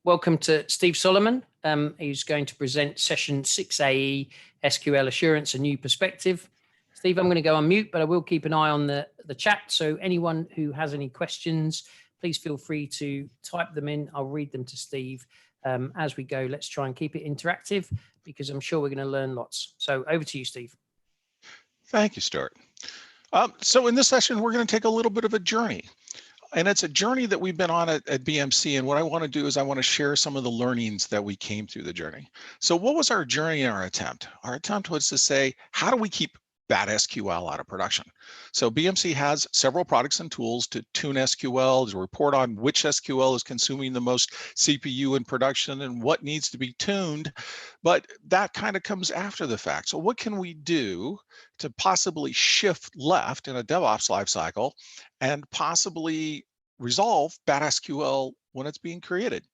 Welcome to Steve Solomon. He's going to present session 6AE, SQL Assurance, a New Perspective. Steve, I'm going to go on mute, but I will keep an eye on the chat. So anyone who has any questions, please feel free to type them in. I'll read them to Steve as we go. Let's try and keep it interactive because I'm sure we're going to learn lots. So over to you, Steve. Thank you, Stuart. So in this session, we're going to take a little bit of a journey. And it's a journey that we've been on at BMC. And what I want to do is I want to share some of the learnings that we came through the journey. So what was our journey and our attempt? Our attempt was to say, how do we keep bad SQL out of production? So BMC has several products and tools to tune SQL, to report on which SQL is consuming the most CPU in production and what needs to be tuned. But that kind of comes after the fact. So what can we do to possibly shift left in a DevOps lifecycle and possibly resolve bad SQL when it's being created?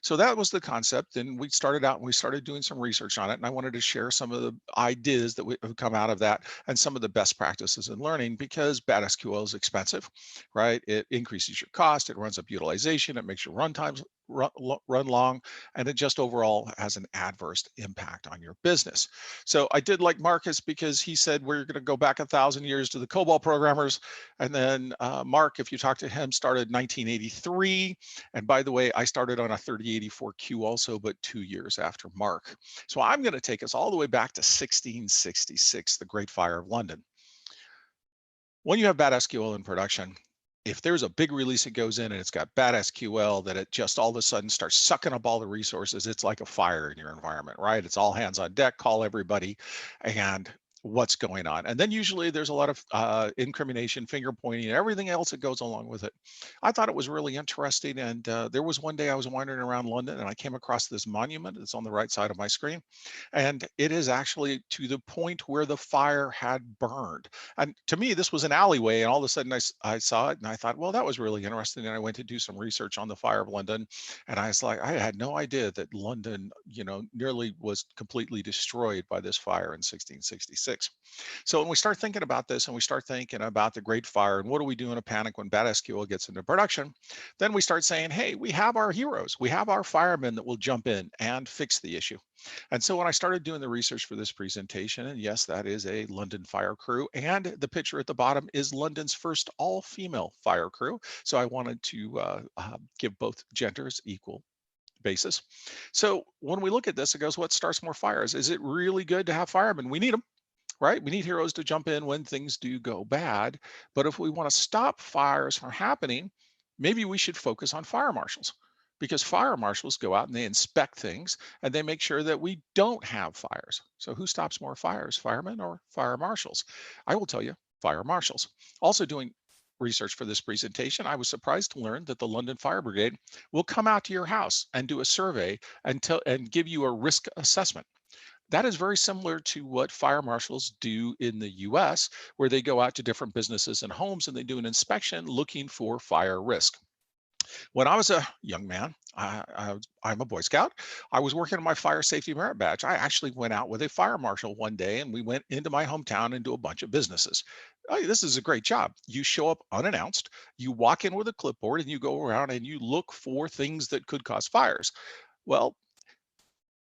So that was the concept, and we started out and we started doing some research on it, and I wanted to share some of the ideas that have come out of that and some of the best practices in learning, because bad SQL is expensive, right? It increases your cost, it runs up utilization, it makes your run times run long, and it just overall has an adverse impact on your business. So I did like Marcus because he said we're going to go back 1,000 years to the COBOL programmers, and then Mark, if you talk to him, started 1983, and by the way, I started on a 3084Q also, but 2 years after Mark. So I'm going to take us all the way back to 1666, the Great Fire of London. When you have bad SQL in production, if there's a big release that goes in and it's got bad SQL, that it just all of a sudden starts sucking up all the resources, it's like a fire in your environment, right? It's all hands on deck, call everybody, and what's going on. And then usually there's a lot of incrimination, finger pointing, and everything else that goes along with it. I thought it was really interesting. And there was one day I was wandering around London and I came across this monument. It's on the right side of my screen. And it is actually to the point where the fire had burned. And to me, this was an alleyway. And all of a sudden I saw it and I thought, well, that was really interesting. And I went to do some research on the fire of London. And I was like, I had no idea that London, nearly was completely destroyed by this fire in 1666. So when we start thinking about this and we start thinking about the Great Fire and what do we do in a panic when bad SQL gets into production, then we start saying, hey, we have our heroes. We have our firemen that will jump in and fix the issue. And so when I started doing the research for this presentation, and yes, that is a London fire crew, and the picture at the bottom is London's first all-female fire crew. So I wanted to give both genders equal basis. So when we look at this, it goes, what starts more fires? Is it really good to have firemen? We need them. Right? We need heroes to jump in when things do go bad. But if we want to stop fires from happening, maybe we should focus on fire marshals, because fire marshals go out and they inspect things and they make sure that we don't have fires. So who stops more fires, firemen or fire marshals? I will tell you, fire marshals. Also doing research for this presentation, I was surprised to learn that the London Fire Brigade will come out to your house and do a survey and give you a risk assessment. That is very similar to what fire marshals do in the US, where they go out to different businesses and homes and they do an inspection looking for fire risk. When I was a young man, I'm a Boy Scout. I was working on my fire safety merit badge. I actually went out with a fire marshal one day and we went into my hometown and do a bunch of businesses. Oh, this is a great job. You show up unannounced, you walk in with a clipboard and you go around and you look for things that could cause fires. Well,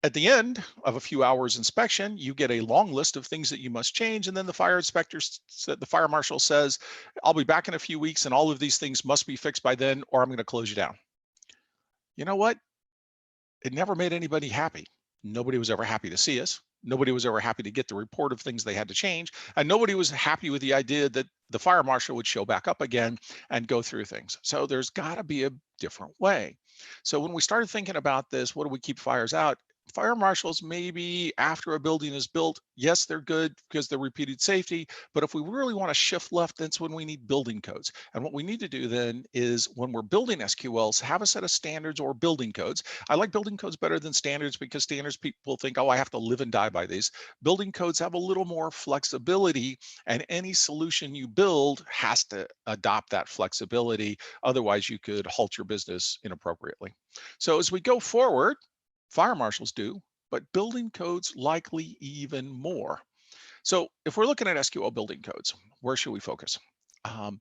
at the end of a few hours inspection, you get a long list of things that you must change. And then the fire inspector, the fire marshal says, I'll be back in a few weeks and all of these things must be fixed by then or I'm going to close you down. You know what? It never made anybody happy. Nobody was ever happy to see us. Nobody was ever happy to get the report of things they had to change. And nobody was happy with the idea that the fire marshal would show back up again and go through things. So there's got to be a different way. So when we started thinking about this, what do we keep fires out? Fire marshals, maybe after a building is built, yes, they're good because they're repeated safety. But if we really want to shift left, that's when we need building codes. And what we need to do then is when we're building SQLs, have a set of standards or building codes. I like building codes better than standards because standards people think, oh, I have to live and die by these. Building codes have a little more flexibility, and any solution you build has to adopt that flexibility. Otherwise, you could halt your business inappropriately. So as we go forward, fire marshals do, but building codes likely even more. So if we're looking at SQL building codes, where should we focus? Kind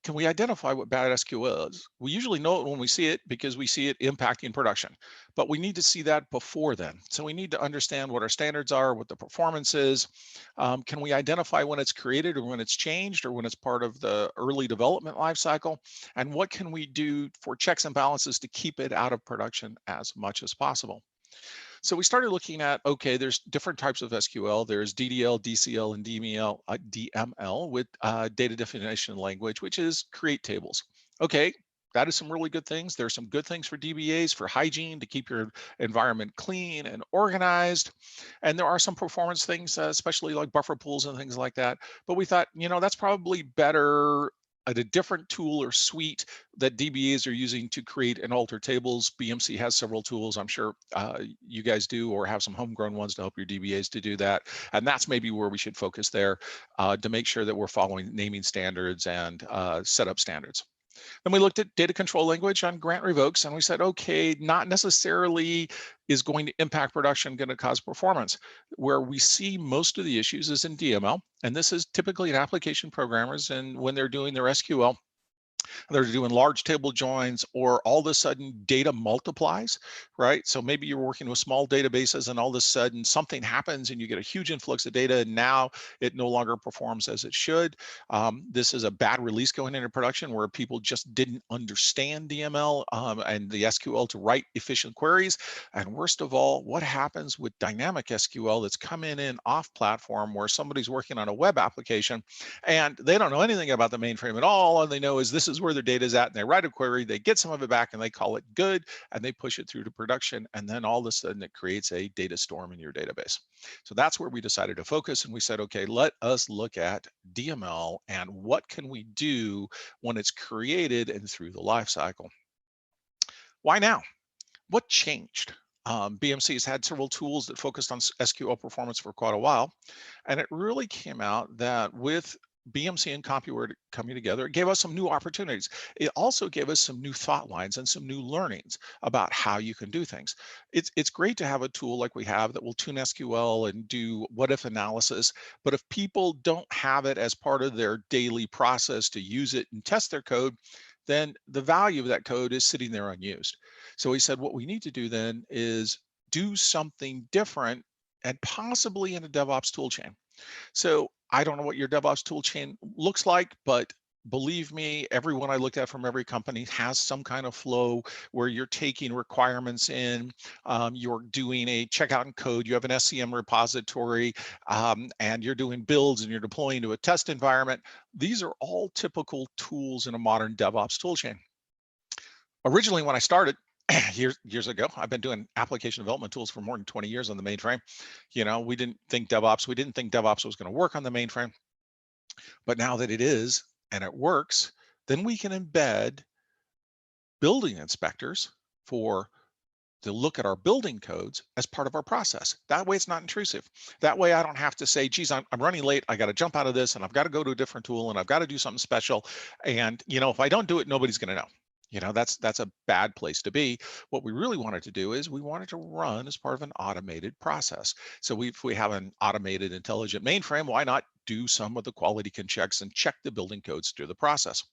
can we identify what bad SQL is? We usually know it when we see it because we see it impacting production, but we need to see that before then. So we need to understand what our standards are, what the performance is. Can we identify when it's created or when it's changed or when it's part of the early development lifecycle? And what can we do for checks and balances to keep it out of production as much as possible? So we started looking at, okay, there's different types of SQL. There's DDL, DCL, and DML with data definition language, which is create tables. Okay, that is some really good things. There's some good things for DBAs, for hygiene, to keep your environment clean and organized. And there are some performance things, especially like buffer pools and things like that. But we thought, that's probably better at a different tool or suite that DBAs are using to create and alter tables. BMC has several tools. I'm sure you guys do, or have some homegrown ones to help your DBAs to do that. And that's maybe where we should focus there to make sure that we're following naming standards and setup standards. Then we looked at data control language on grant revokes, and we said, okay, not necessarily is going to impact production, going to cause performance. Where we see most of the issues is in DML, and this is typically in application programmers, and when they're doing their SQL, they're doing large table joins, or all of a sudden data multiplies, right? So maybe you're working with small databases and all of a sudden something happens and you get a huge influx of data, and now it no longer performs as it should. This is a bad release going into production where people just didn't understand DML and the SQL to write efficient queries. And worst of all, what happens with dynamic SQL that's coming in off platform, where somebody's working on a web application and they don't know anything about the mainframe at all. All they know is this is where their data is at, and they write a query, they get some of it back, and they call it good, and they push it through to production, and then all of a sudden it creates a data storm in your database. So that's where we decided to focus, and we said, okay, let us look at DML and what can we do when it's created and through the life cycle. Why now? What changed? BMC has had several tools that focused on SQL performance for quite a while, and it really came out that with BMC and CompuWare coming together, it gave us some new opportunities. It also gave us some new thought lines and some new learnings about how you can do things. It's great to have a tool like we have that will tune SQL and do what if analysis, but if people don't have it as part of their daily process to use it and test their code, then the value of that code is sitting there unused. So we said what we need to do then is do something different, and possibly in a DevOps toolchain. So I don't know what your DevOps toolchain looks like, but believe me, everyone I looked at from every company has some kind of flow where you're taking requirements in, you're doing a checkout and code, you have an SCM repository, and you're doing builds and you're deploying to a test environment. These are all typical tools in a modern DevOps toolchain. Originally, when I started, years ago, I've been doing application development tools for more than 20 years on the mainframe. We didn't think DevOps was going to work on the mainframe, but now that it is and it works, then we can embed building inspectors to look at our building codes as part of our process. That way it's not intrusive. That way I don't have to say, geez, I'm running late, I got to jump out of this and I've got to go to a different tool and I've got to do something special. And if I don't do it, nobody's going to know. That's a bad place to be. What we really wanted to do is we wanted to run as part of an automated process. So if we have an automated intelligent mainframe, why not do some of the quality checks and check the building codes through the process?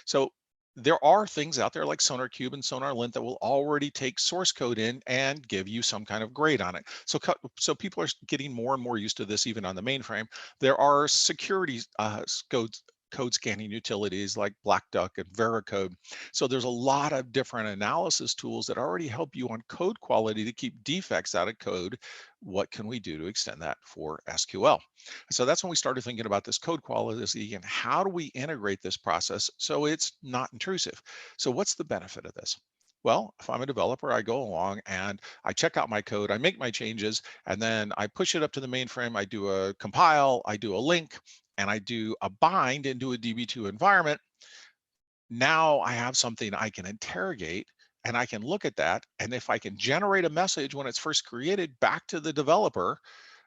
So there are things out there like SonarQube and SonarLint that will already take source code in and give you some kind of grade on it. So people are getting more and more used to this even on the mainframe. There are security code scanning utilities like Black Duck and Veracode. So there's a lot of different analysis tools that already help you on code quality to keep defects out of code. What can we do to extend that for SQL? So that's when we started thinking about this code quality and how do we integrate this process so it's not intrusive? So what's the benefit of this? Well, if I'm a developer, I go along and I check out my code, I make my changes, and then I push it up to the mainframe. I do a compile, I do a link, and I do a bind into a DB2 environment. Now I have something I can interrogate and I can look at that. And if I can generate a message when it's first created back to the developer,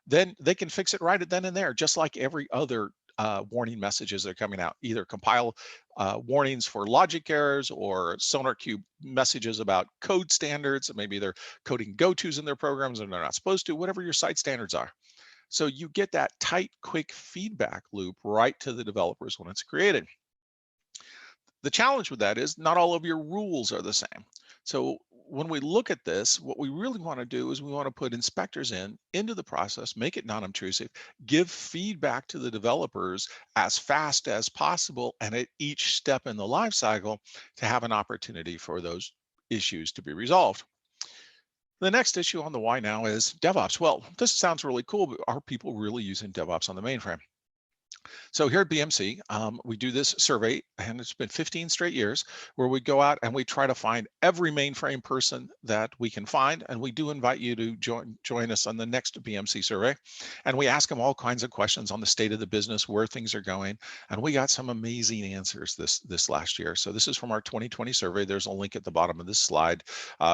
then they can fix it right then and there, just like every other warning messages that are coming out, either compile warnings for logic errors or SonarQube messages about code standards. Maybe they're coding go-tos in their programs and they're not supposed to, whatever your site standards are. So you get that tight, quick feedback loop right to the developers when it's created. The challenge with that is not all of your rules are the same. So when we look at this, what we really want to do is we want to put inspectors into the process, make it non-intrusive, give feedback to the developers as fast as possible, and at each step in the life cycle to have an opportunity for those issues to be resolved. The next issue on the why now is DevOps. Well, this sounds really cool, but are people really using DevOps on the mainframe? So here at BMC, we do this survey, and it's been 15 straight years where we go out and we try to find every mainframe person that we can find. And we do invite you to join us on the next BMC survey. And we ask them all kinds of questions on the state of the business, where things are going. And we got some amazing answers this last year. So this is from our 2020 survey. There's a link at the bottom of this slide.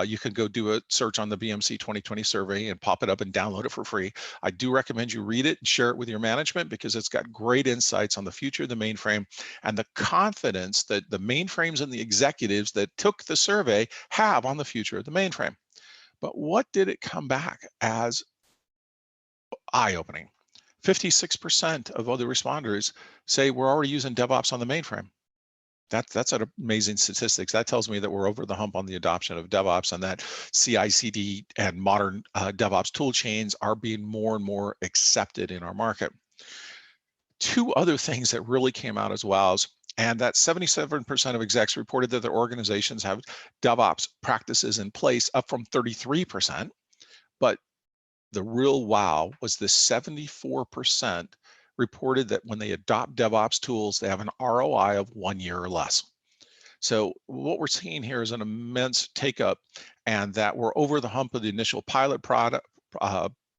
You can go do a search on the BMC 2020 survey and pop it up and download it for free. I do recommend you read it and share it with your management because it's got great insights on the future of the mainframe and the confidence that the mainframes and the executives that took the survey have on the future of the mainframe. But what did it come back as eye-opening? 56% of other responders say we're already using DevOps on the mainframe. That's an amazing statistics. That tells me that we're over the hump on the adoption of DevOps and that CI/CD and modern DevOps tool chains are being more and more accepted in our market. Two other things that really came out as well, and that 77% of execs reported that their organizations have DevOps practices in place, up from 33%. But the real wow was the 74% reported that when they adopt DevOps tools, they have an ROI of 1 year or less. So what we're seeing here is an immense take up, and that we're over the hump of the initial pilot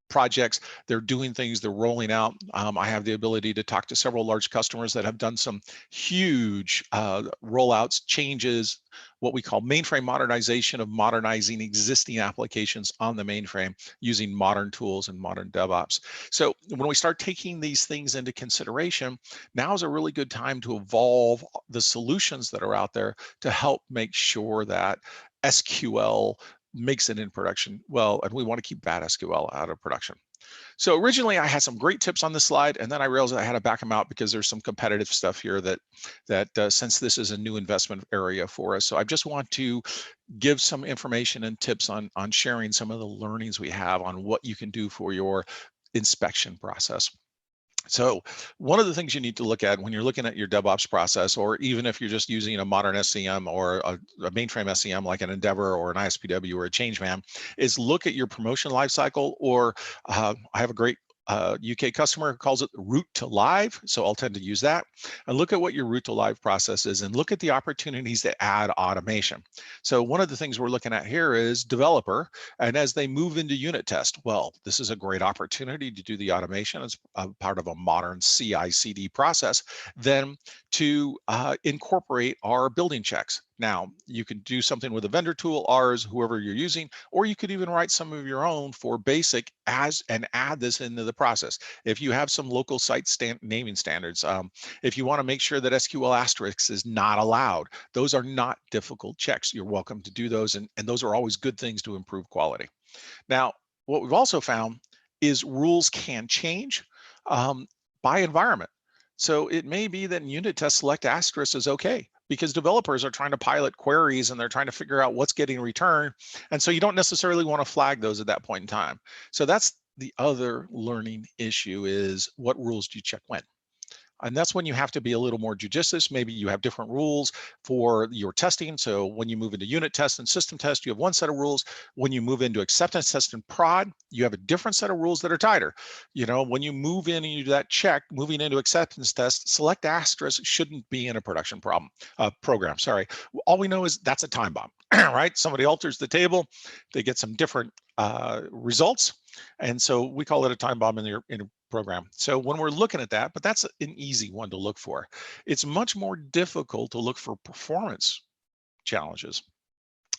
projects. They're doing things, they're rolling out. I have the ability to talk to several large customers that have done some huge rollouts, changes, what we call mainframe modernization of modernizing existing applications on the mainframe using modern tools and modern DevOps. So when we start taking these things into consideration, now is a really good time to evolve the solutions that are out there to help make sure that SQL makes it in production well, and we want to keep bad SQL out of production. So originally I had some great tips on this slide, and then I realized I had to back them out because there's some competitive stuff here that since this is a new investment area for us. So I just want to give some information and tips on sharing some of the learnings we have on what you can do for your inspection process. So one of the things you need to look at when you're looking at your DevOps process, or even if you're just using a modern SCM or a mainframe SCM like an Endeavor or an ISPW or a Changeman, is look at your promotion lifecycle. Or I have a great UK customer who calls it route to live. So I'll tend to use that and look at what your route to live process is and look at the opportunities to add automation. So one of the things we're looking at here is developer. And as they move into unit test, well, this is a great opportunity to do the automation as part of a modern CI/CD process, then to incorporate our building checks. Now, you can do something with a vendor tool, ours, whoever you're using, or you could even write some of your own for basic and add this into the process. If you have some local site naming standards, if you want to make sure that SQL asterisk is not allowed, those are not difficult checks. You're welcome to do those, and those are always good things to improve quality. Now, what we've also found is rules can change by environment. So it may be that in unit test select asterisk is okay, because developers are trying to pilot queries and they're trying to figure out what's getting returned. And so you don't necessarily want to flag those at that point in time. So that's the other learning issue, is what rules do you check when? And that's when you have to be a little more judicious. Maybe you have different rules for your testing. So when you move into unit test and system test, you have one set of rules. When you move into acceptance test and prod, you have a different set of rules that are tighter. You know, when you move in and you do that check, moving into acceptance test, select asterisk shouldn't be in a production program. Sorry. All we know is that's a time bomb, right? Somebody alters the table, they get some different results. And so we call it a time bomb in your program. So when we're looking at that, but that's an easy one to look for. It's much more difficult to look for performance challenges.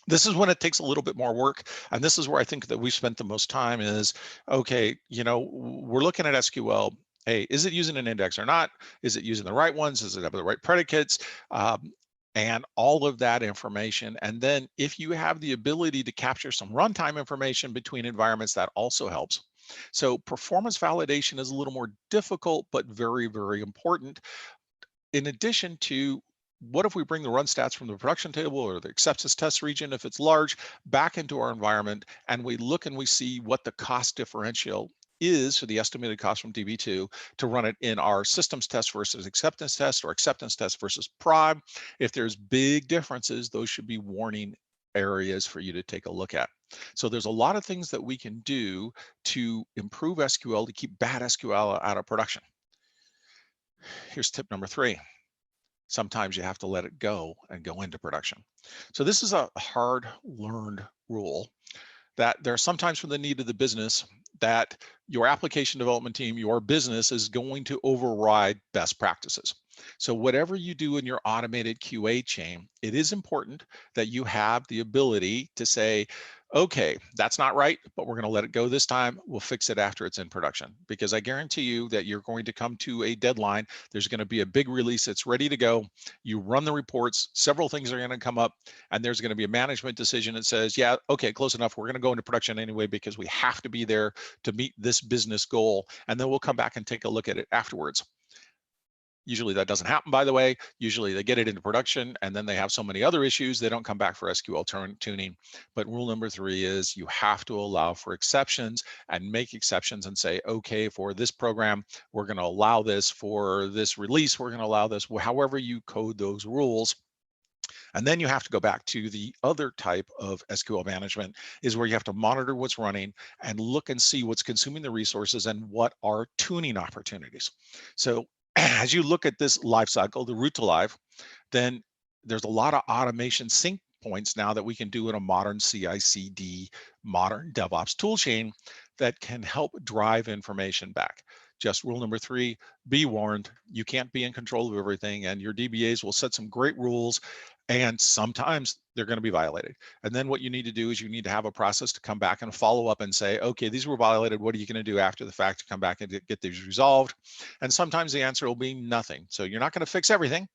This is when it takes a little bit more work. And this is where I think that we've spent the most time is, okay, you know, we're looking at SQL. Hey, is it using an index or not? Is it using the right ones? Does it have the right predicates? And all of that information. And then if you have the ability to capture some runtime information between environments, that also helps. So performance validation is a little more difficult, but very, very important. In addition to what if we bring the run stats from the production table or the acceptance test region, if it's large, back into our environment, and we look and we see what the cost differential is for the estimated cost from DB2 to run it in our systems test versus acceptance test, or acceptance test versus prod. If there's big differences, those should be warning areas for you to take a look at. So there's a lot of things that we can do to improve SQL to keep bad SQL out of production. Here's tip number 3. Sometimes you have to let it go and go into production. So this is a hard learned rule that there are sometimes from the need of the business that your application development team, your business is going to override best practices. So whatever you do in your automated QA chain, it is important that you have the ability to say, okay, that's not right, but we're going to let it go this time. We'll fix it after it's in production, because I guarantee you that you're going to come to a deadline. There's going to be a big release. It's ready to go. You run the reports. Several things are going to come up, and there's going to be a management decision that says, yeah, okay, close enough. We're going to go into production anyway because we have to be there to meet this business goal. And then we'll come back and take a look at it afterwards. Usually that doesn't happen, by the way. Usually they get it into production and then they have so many other issues, they don't come back for SQL tuning. But rule number 3 is you have to allow for exceptions and make exceptions and say, okay, for this program, we're going to allow this. For this release, we're going to allow this. However you code those rules. And then you have to go back to the other type of SQL management, is where you have to monitor what's running and look and see what's consuming the resources and what are tuning opportunities. So as you look at this life cycle, the root to live, then there's a lot of automation sync points now that we can do in a modern CI/CD, modern DevOps toolchain that can help drive information back. Just rule number 3, be warned, you can't be in control of everything, and your DBAs will set some great rules, and sometimes they're going to be violated. And then what you need to do is you need to have a process to come back and follow up and say, okay, these were violated. What are you going to do after the fact to come back and get these resolved? And sometimes the answer will be nothing. So you're not going to fix everything.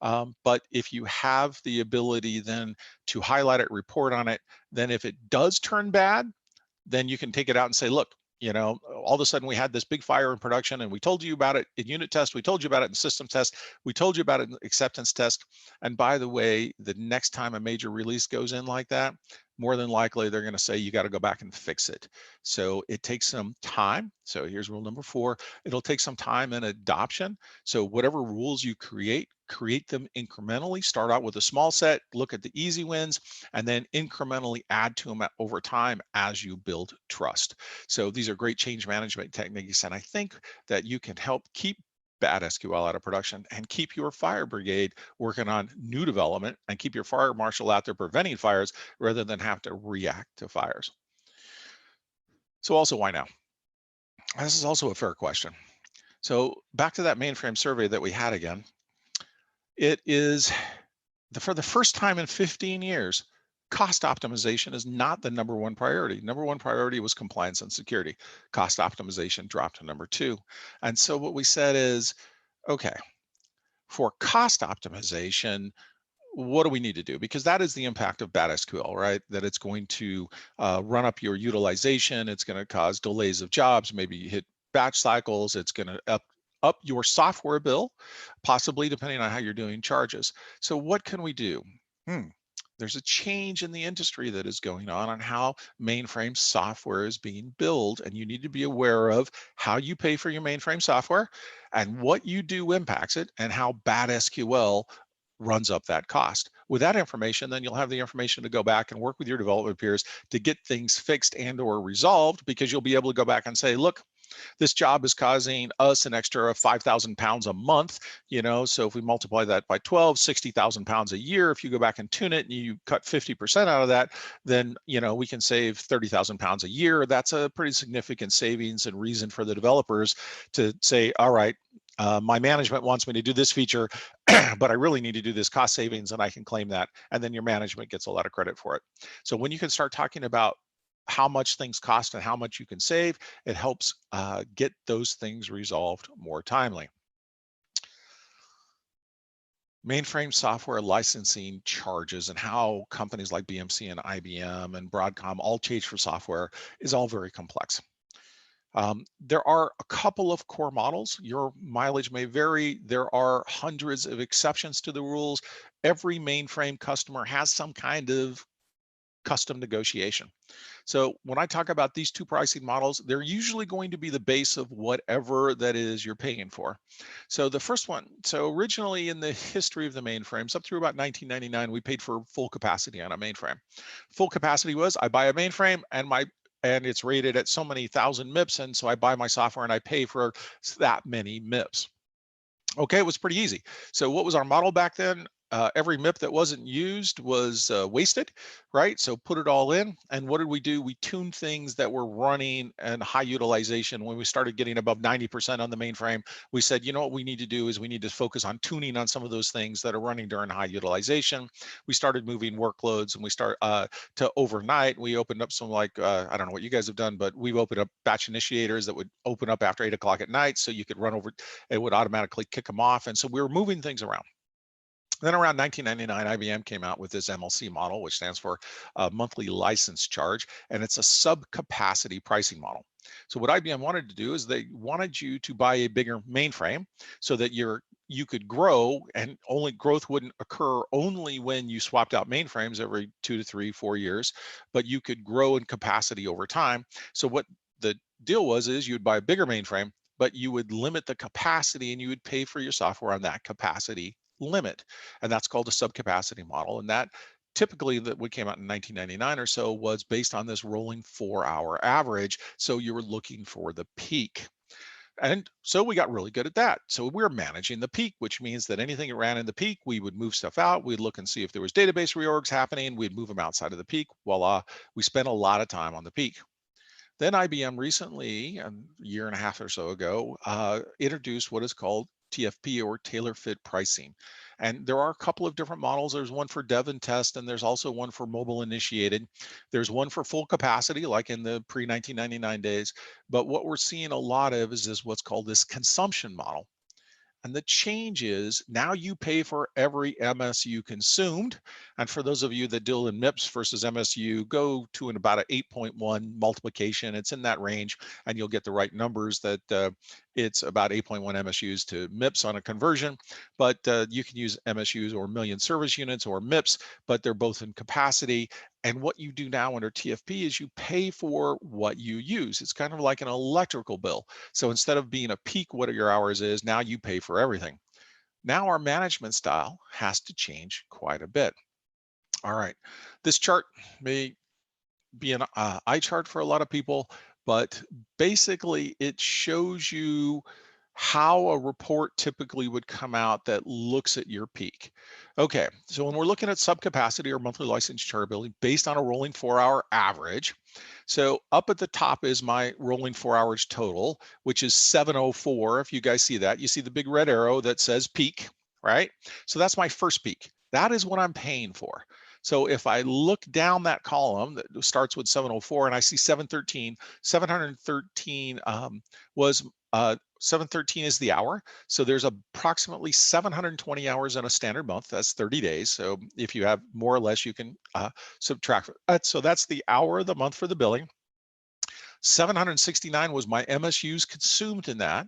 But if you have the ability then to highlight it, report on it, then if it does turn bad, then you can take it out and say, look, all of a sudden we had this big fire in production and we told you about it in unit test, we told you about it in system test, we told you about it in acceptance test. And by the way, the next time a major release goes in like that, more than likely they're going to say you got to go back and fix it. So it takes some time. So here's rule number 4. It'll take some time and adoption. So whatever rules you create them incrementally. Start out with a small set, look at the easy wins, and then incrementally add to them over time as you build trust. So these are great change management techniques, and I think that you can help keep bad SQL out of production and keep your fire brigade working on new development and keep your fire marshal out there preventing fires rather than have to react to fires. So also, why now? This is also a fair question. So back to that mainframe survey that we had again, it is for the first time in 15 years, cost optimization is not the number 1 priority. Number 1 priority was compliance and security. Cost optimization dropped to number 2. And so what we said is, okay, for cost optimization, what do we need to do? Because that is the impact of bad SQL, right? That it's going to run up your utilization. It's going to cause delays of jobs. Maybe you hit batch cycles. It's going to up your software bill, possibly depending on how you're doing charges. So what can we do? There's a change in the industry that is going on how mainframe software is being billed, and you need to be aware of how you pay for your mainframe software and what you do impacts it, and how bad SQL runs up that cost. With that information, then you'll have the information to go back and work with your development peers to get things fixed and or resolved, because you'll be able to go back and say, look, this job is causing us an extra 5,000 pounds a month, so if we multiply that by 12, 60,000 pounds a year, if you go back and tune it and you cut 50% out of that, then, we can save 30,000 pounds a year. That's a pretty significant savings and reason for the developers to say, all right, my management wants me to do this feature, but I really need to do this cost savings, and I can claim that. And then your management gets a lot of credit for it. So when you can start talking about how much things cost and how much you can save, it helps get those things resolved more timely. Mainframe software licensing charges and how companies like BMC and IBM and Broadcom all charge for software is all very complex. There are a couple of core models. Your mileage may vary. There are hundreds of exceptions to the rules. Every mainframe customer has some kind of custom negotiation. So when I talk about these two pricing models, they're usually going to be the base of whatever that is you're paying for. So the first one, so originally in the history of the mainframes, up through about 1999, we paid for full capacity on a mainframe. Full capacity was I buy a mainframe and it's rated at so many thousand MIPS, and so I buy my software and I pay for that many MIPS. Okay, it was pretty easy. So what was our model back then? Every MIP that wasn't used was wasted, right? So put it all in. And what did we do? We tuned things that were running and high utilization. When we started getting above 90% on the mainframe, we said, you know what we need to do is we need to focus on tuning on some of those things that are running during high utilization. We started moving workloads and we start to overnight. We opened up some like, I don't know what you guys have done, but we've opened up batch initiators that would open up after 8 o'clock at night. So you could run over, it would automatically kick them off. And so we were moving things around. Then around 1999, IBM came out with this MLC model, which stands for monthly license charge, and it's a sub-capacity pricing model. So what IBM wanted to do is they wanted you to buy a bigger mainframe so that you could grow, and only growth wouldn't occur only when you swapped out mainframes every 2 to 3, 4 years, but you could grow in capacity over time. So what the deal was is you'd buy a bigger mainframe, but you would limit the capacity and you would pay for your software on that capacity limit. And that's called a subcapacity model. And that typically that we came out in 1999 or so was based on this rolling 4-hour average. So you were looking for the peak. And so we got really good at that. So we're managing the peak, which means that anything that ran in the peak, we would move stuff out. We'd look and see if there was database reorgs happening. We'd move them outside of the peak. Voila, we spent a lot of time on the peak. Then IBM recently, a year and a half or so ago, introduced what is called TFP, or tailor fit pricing. And there are a couple of different models. There's one for dev and test, and there's also one for mobile initiated. There's one for full capacity, like in the pre-1999 days. But what we're seeing a lot of is this what's called this consumption model. And the change is now you pay for every MSU consumed. And for those of you that deal in MIPS versus MSU, go to about an 8.1 multiplication. It's in that range, and you'll get the right numbers that it's about 8.1 MSUs to MIPS on a conversion. But you can use MSUs or million service units or MIPS, but they're both in capacity. And what you do now under TFP is you pay for what you use. It's kind of like an electrical bill. So instead of being a peak what your hours is, now you pay for everything. Now our management style has to change quite a bit. All right, this chart may be an eye chart for a lot of people, but basically it shows you how a report typically would come out that looks at your peak. Okay, so when we're looking at subcapacity or monthly license chargeability based on a rolling 4-hour average, so up at the top is my rolling 4 hours total, which is 704. If you guys see that, you see the big red arrow that says peak, right? So that's my first peak. That is what I'm paying for. So if I look down that column that starts with 704 and I see 713, 713 was 713 is the hour. So there's approximately 720 hours in a standard month. That's 30 days. So if you have more or less, you can subtract. So that's the hour of the month for the billing. 769 was my MSUs consumed in that.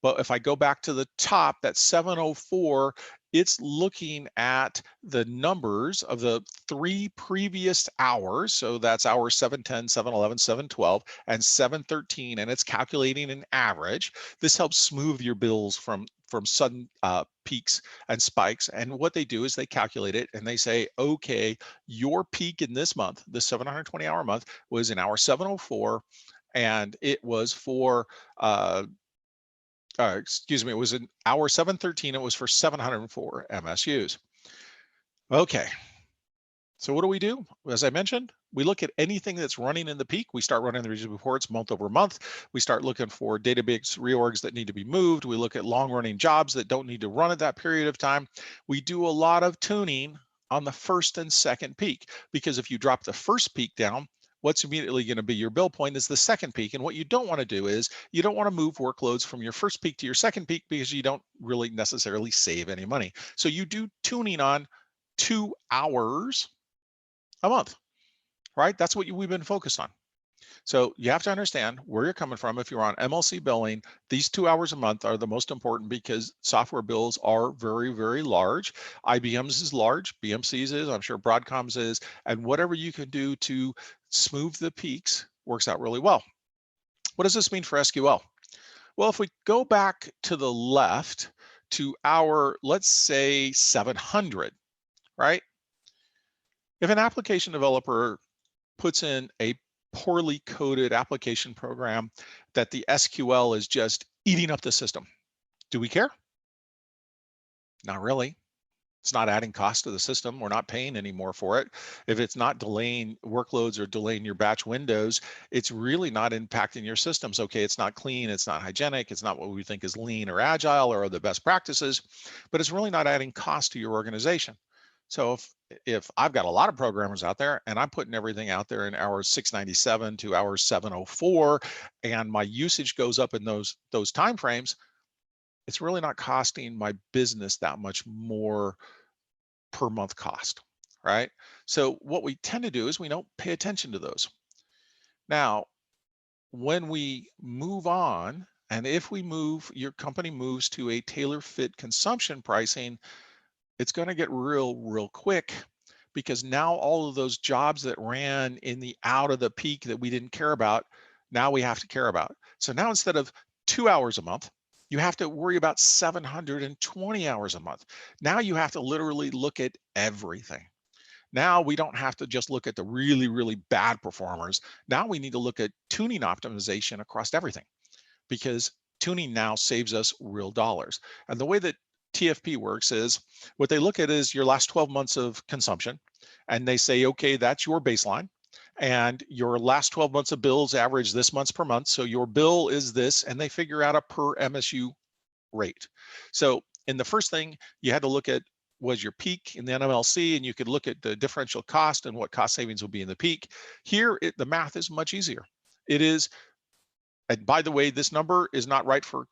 But if I go back to the top, that 704, it's looking at the numbers of the 3 previous hours. So that's hours 710, 711, 712, and 713, and it's calculating an average. This helps smooth your bills from sudden peaks and spikes. And what they do is they calculate it and they say, okay, your peak in this month, the 720-hour month, was in hour 704, and it was for excuse me, it was in hour 713, it was for 704 MSUs. Okay, so what do? As I mentioned, we look at anything that's running in the peak. We start running the region reports month over month. We start looking for database reorgs that need to be moved. We look at long running jobs that don't need to run at that period of time. We do a lot of tuning on the first and second peak, because if you drop the first peak down, what's immediately going to be your bill point is the second peak. And what you don't want to do is you don't want to move workloads from your first peak to your second peak, because you don't really necessarily save any money. So you do tuning on 2 hours a month, right? That's what we've been focused on. So you have to understand where you're coming from. If you're on MLC billing, these 2 hours a month are the most important because software bills are very, very large. IBM's is large, BMC's is, I'm sure Broadcom's is, and whatever you can do to smooth the peaks works out really well. What does this mean for SQL? Well, if we go back to the left to our, let's say 700, right? If an application developer puts in a poorly coded application program that the SQL is just eating up the system, do we care? Not really. It's not adding cost to the system. We're not paying any more for it. If it's not delaying workloads or delaying your batch windows, it's really not impacting your systems. Okay, it's not clean, it's not hygienic, it's not what we think is lean or agile or the best practices, but it's really not adding cost to your organization. So if I've got a lot of programmers out there and I'm putting everything out there in hours 697 to hours 704, and my usage goes up in those time frames, it's really not costing my business that much more per month cost, right? So what we tend to do is we don't pay attention to those. Now, when we move on, and if your company moves to a tailor fit consumption pricing, it's going to get real quick, because now all of those jobs that ran in the out of the peak that we didn't care about, now we have to care about. So now instead of 2 hours a month, you have to worry about 720 hours a month. Now you have to literally look at everything. Now we don't have to just look at the really bad performers. Now we need to look at tuning optimization across everything, because tuning now saves us real dollars. And the way that TFP works is, what they look at is your last 12 months of consumption, and they say, okay, that's your baseline, and your last 12 months of bills average this month's per month, so your bill is this, and they figure out a per MSU rate. So in the first thing, you had to look at was your peak in the NMLC, and you could look at the differential cost and what cost savings will be in the peak. Here, the math is much easier. It is, and by the way, this number is not right for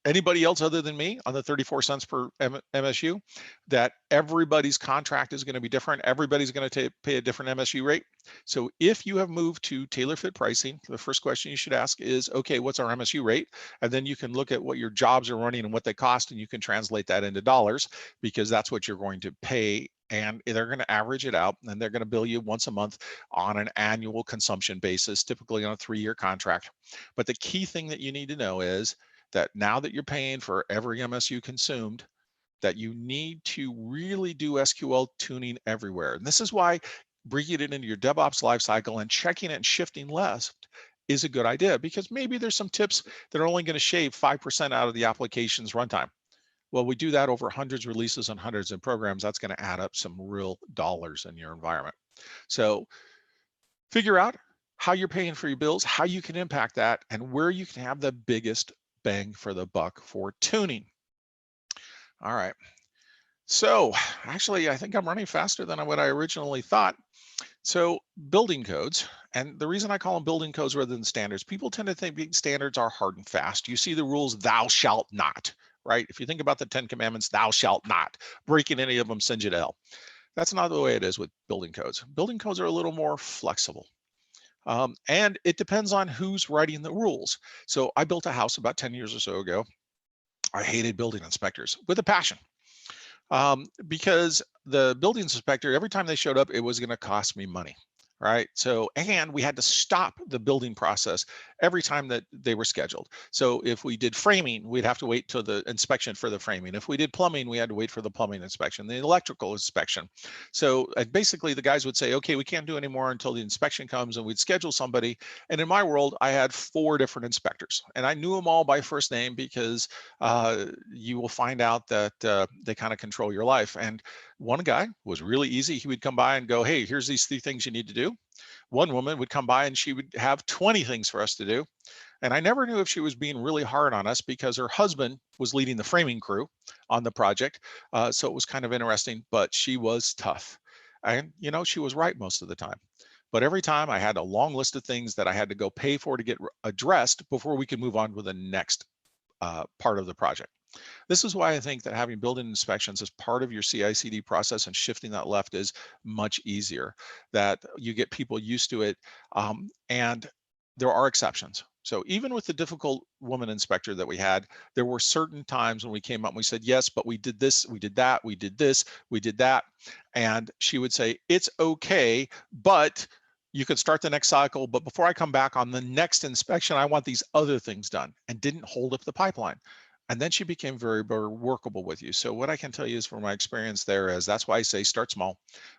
anybody else other than me on the 34 cents per MSU, that everybody's contract is going to be different. Everybody's going to pay a different MSU rate. So if you have moved to tailor fit pricing, the first question you should ask is, okay, what's our MSU rate? And then you can look at what your jobs are running and what they cost, and you can translate that into dollars, because that's what you're going to pay. And they're going to average it out, and they're going to bill you once a month on an annual consumption basis, typically on a 3-year contract. But the key thing that you need to know is that now that you're paying for every MSU consumed, that you need to really do SQL tuning everywhere. And this is why bringing it into your DevOps lifecycle and checking it and shifting left is a good idea, because maybe there's some tips that are only going to shave 5% out of the application's runtime. Well, we do that over hundreds of releases and hundreds of programs. That's going to add up some real dollars in your environment. So figure out how you're paying for your bills, how you can impact that, and where you can have the biggest bang for the buck for tuning. All right. So actually, I think I'm running faster than what I originally thought. So building codes, and the reason I call them building codes rather than standards, people tend to think standards are hard and fast. You see the rules, thou shalt not, right? If you think about the 10 commandments, thou shalt not. Breaking any of them sends you to hell. That's not the way it is with building codes. Building codes are a little more flexible. And it depends on who's writing the rules. So I built a house about 10 years or so ago. I hated building inspectors with a passion, because the building inspector, every time they showed up, it was going to cost me money. Right. So, and we had to stop the building process every time that they were scheduled. So if we did framing, we'd have to wait till the inspection for the framing. If we did plumbing, we had to wait for the plumbing inspection, the electrical inspection. So basically the guys would say, okay, we can't do any more until the inspection comes, and we'd schedule somebody. And in my world, I had 4 different inspectors, and I knew them all by first name, because you will find out that they kind of control your life. And one guy was really easy. He would come by and go, hey, here's these 3 things you need to do. One woman would come by and she would have 20 things for us to do. And I never knew if she was being really hard on us, because her husband was leading the framing crew on the project. So it was kind of interesting, but she was tough. And, she was right most of the time. But every time I had a long list of things that I had to go pay for to get addressed before we could move on with the next part of the project. This is why I think that having building inspections as part of your CI/CD process and shifting that left is much easier, that you get people used to it. And there are exceptions. So even with the difficult woman inspector that we had, there were certain times when we came up and we said, yes, but we did this, we did that, we did this, we did that. And she would say, it's okay, but you can start the next cycle. But before I come back on the next inspection, I want these other things done, and didn't hold up the pipeline. And then she became very, very workable with you. So what I can tell you is from my experience there is that's why I say start small,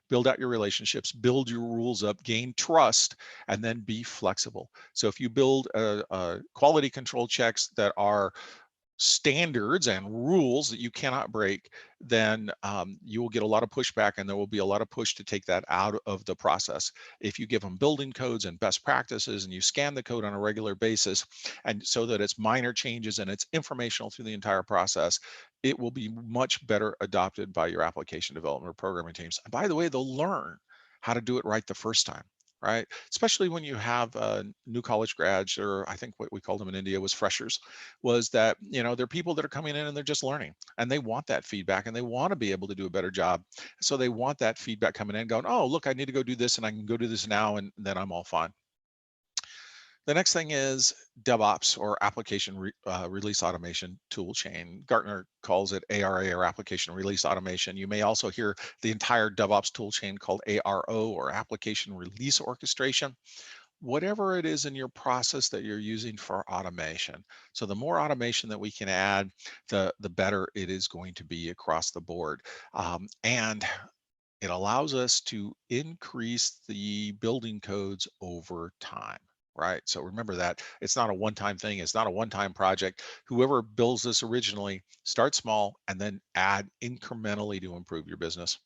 build out your relationships, build your rules up, gain trust, and then be flexible. So if you build a quality control checks that are standards and rules that you cannot break, then you will get a lot of pushback, and there will be a lot of push to take that out of the process. If you give them building codes and best practices, and you scan the code on a regular basis, and so that it's minor changes and it's informational through the entire process, it will be much better adopted by your application development or programming teams. And by the way, they'll learn how to do it right the first time. Right, especially when you have new college grads, or I think what we called them in India was freshers, was that, you know, they're people that are coming in and they're just learning, and they want that feedback, and they want to be able to do a better job. So they want that feedback coming in going, oh, look, I need to go do this, and I can go do this now, and then I'm all fine. The next thing is DevOps, or application release automation tool chain. Gartner calls it ARA, or application release automation. You may also hear the entire DevOps tool chain called ARO, or application release orchestration. Whatever it is in your process that you're using for automation. So the more automation that we can add, the better it is going to be across the board. And it allows us to increase the building codes over time. Right. So remember that it's not a one-time thing. It's not a one-time project. Whoever builds this originally, start small and then add incrementally to improve your business.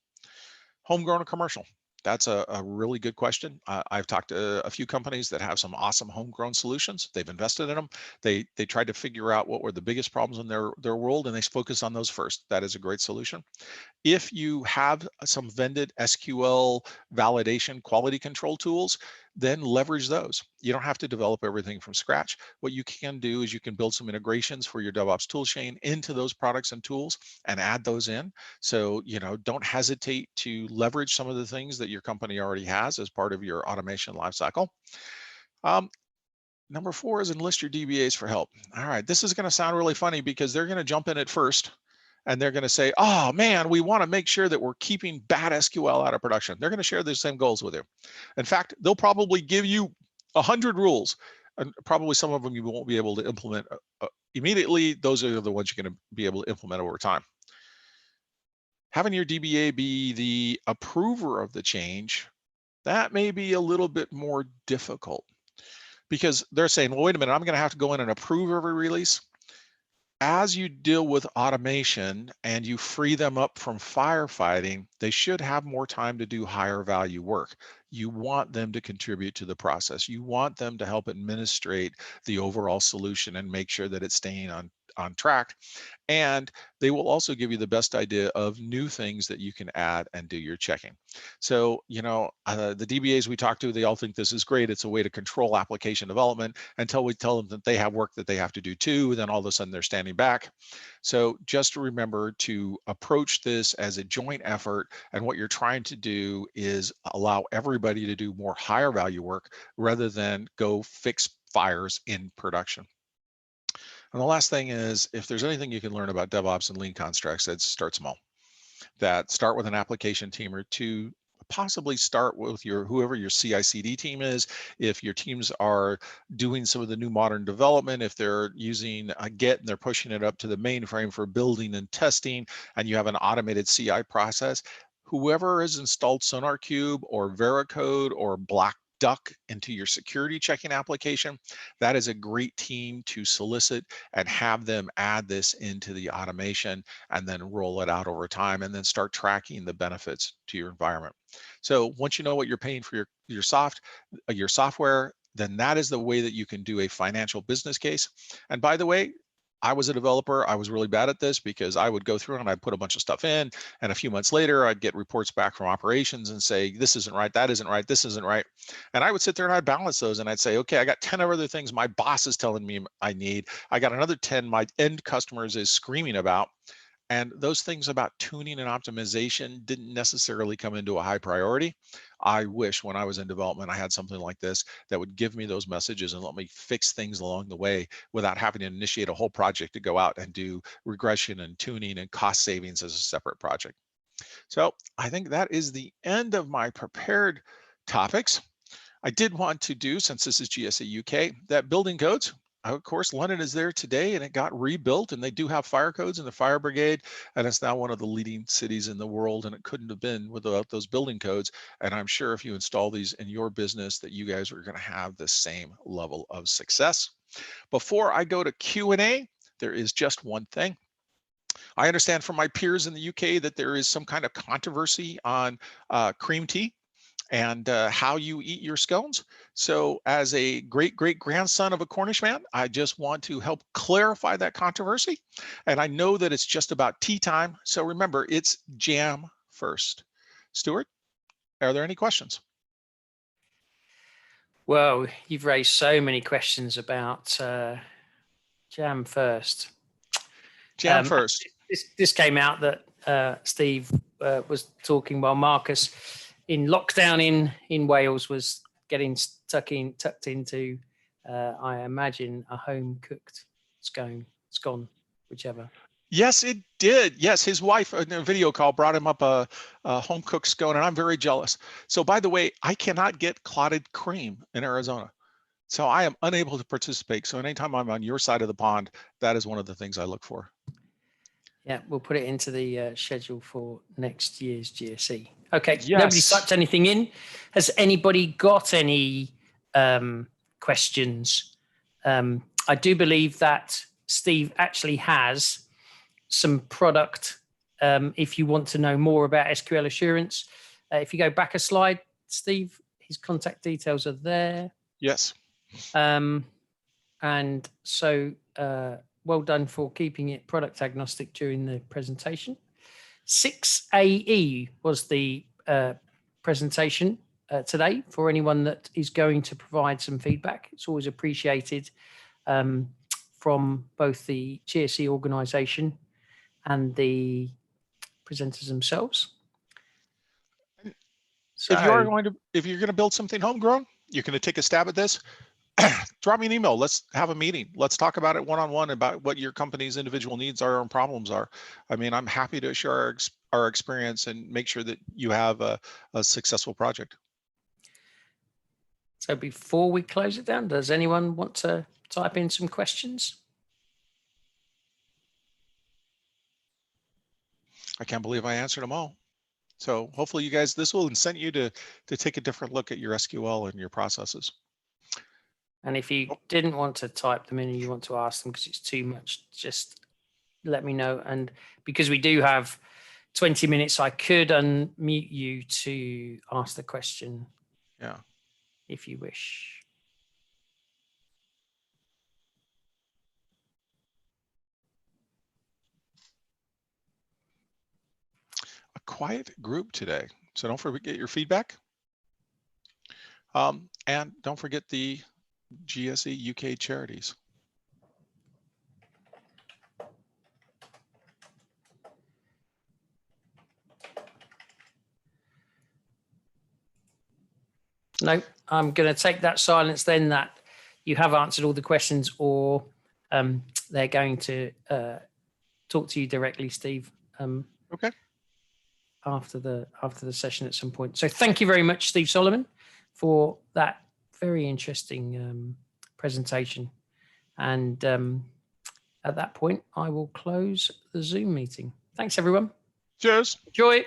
Homegrown or commercial? That's a really good question. I've talked to a few companies that have some awesome homegrown solutions. They've invested in them. They tried to figure out what were the biggest problems in their world, and they focused on those first. That is a great solution. If you have some vended SQL validation quality control tools, then leverage those. You don't have to develop everything from scratch. What you can do is you can build some integrations for your DevOps toolchain into those products and tools and add those in. So, you know, don't hesitate to leverage some of the things that your company already has as part of your automation lifecycle. Number 4 is enlist your DBAs for help. All right, this is going to sound really funny because they're going to jump in at first, and they're going to say, oh man, we want to make sure that we're keeping bad SQL out of production. They're going to share the same goals with you. In fact, they'll probably give you 100 rules, and probably some of them you won't be able to implement immediately. Those are the ones you're going to be able to implement over time. Having your DBA be the approver of the change, that may be a little bit more difficult, because they're saying, well, wait a minute, I'm going to have to go in and approve every release. As you deal with automation and you free them up from firefighting, they should have more time to do higher value work. You want them to contribute to the process. You want them to help administrate the overall solution and make sure that it's staying on track. And they will also give you the best idea of new things that you can add and do your checking. So, you know, the DBAs we talk to, they all think this is great. It's a way to control application development until we tell them that they have work that they have to do too. Then all of a sudden they're standing back. So just remember to approach this as a joint effort. And what you're trying to do is allow everybody to do more higher value work rather than go fix fires in production. And the last thing is, if there's anything you can learn about DevOps and lean constructs, it's start small. That start with an application team or two, possibly start with your whoever your CI/CD team is. If your teams are doing some of the new modern development, if they're using a Git and they're pushing it up to the mainframe for building and testing, and you have an automated CI process, whoever has installed SonarQube or Veracode or Black Duck into your security checking application, that is a great team to solicit and have them add this into the automation and then roll it out over time and then start tracking the benefits to your environment. So once you know what you're paying for your software, then that is the way that you can do a financial business case. And by the way, I was a developer. I was really bad at this because I would go through and I'd put a bunch of stuff in, and a few months later I'd get reports back from operations and say, this isn't right, that isn't right, this isn't right. And I would sit there and I'd balance those and I'd say, okay, I got 10 other things my boss is telling me I need. I got another 10 my end customers is screaming about. And those things about tuning and optimization didn't necessarily come into a high priority. I wish when I was in development, I had something like this that would give me those messages and let me fix things along the way without having to initiate a whole project to go out and do regression and tuning and cost savings as a separate project. So I think that is the end of my prepared topics. I did want to do, since this is GSA UK, that building codes. Of course, London is there today and it got rebuilt, and they do have fire codes in the fire brigade, and it's now one of the leading cities in the world, and it couldn't have been without those building codes. And I'm sure if you install these in your business that you guys are going to have the same level of success. Before I go to Q&A, there is just one thing. I understand from my peers in the UK that there is some kind of controversy on cream tea and how you eat your scones. So as a great grandson of a Cornish man, I just want to help clarify that controversy. And I know that it's just about tea time. So remember, it's jam first. Stuart, are there any questions? Well, you've raised so many questions about jam first. Jam first. This came out that Steve was talking while Marcus in lockdown in Wales was getting tucked into, I imagine, a home cooked scone, whichever. Yes, it did. Yes, his wife in a video call brought him up a home cooked scone, and I'm very jealous. So by the way, I cannot get clotted cream in Arizona. So I am unable to participate. So anytime I'm on your side of the pond, that is one of the things I look for. Yeah, we'll put it into the schedule for next year's GSE. Okay, yes. Nobody's typed anything in. Has anybody got any questions? I do believe that Steve actually has some product. If you want to know more about SQL Assurance, if you go back a slide, Steve, his contact details are there. Yes. And so well done for keeping it product agnostic during the presentation. 6AE was the presentation today for anyone that is going to provide some feedback. It's always appreciated from both the GSE organization and the presenters themselves. So if you're going to build something homegrown, you're going to take a stab at this, drop me an email. Let's have a meeting. Let's talk about it one-on-one about what your company's individual needs are and problems are. I mean, I'm happy to share our experience and make sure that you have a successful project. So before we close it down, does anyone want to type in some questions? I can't believe I answered them all. So hopefully you guys, this will incent you to take a different look at your SQL and your processes. And if you didn't want to type them in and you want to ask them because it's too much, just let me know. And because we do have 20 minutes, I could unmute you to ask the question. Yeah. If you wish. A quiet group today. So don't forget your feedback. And don't forget the GSE UK charities. No, I'm going to take that silence then that you have answered all the questions, or they're going to talk to you directly, Steve. Okay. After the session at some point. So thank you very much, Steve Solomon, for that very interesting presentation. And at that point, I will close the Zoom meeting. Thanks, everyone. Cheers. Enjoy.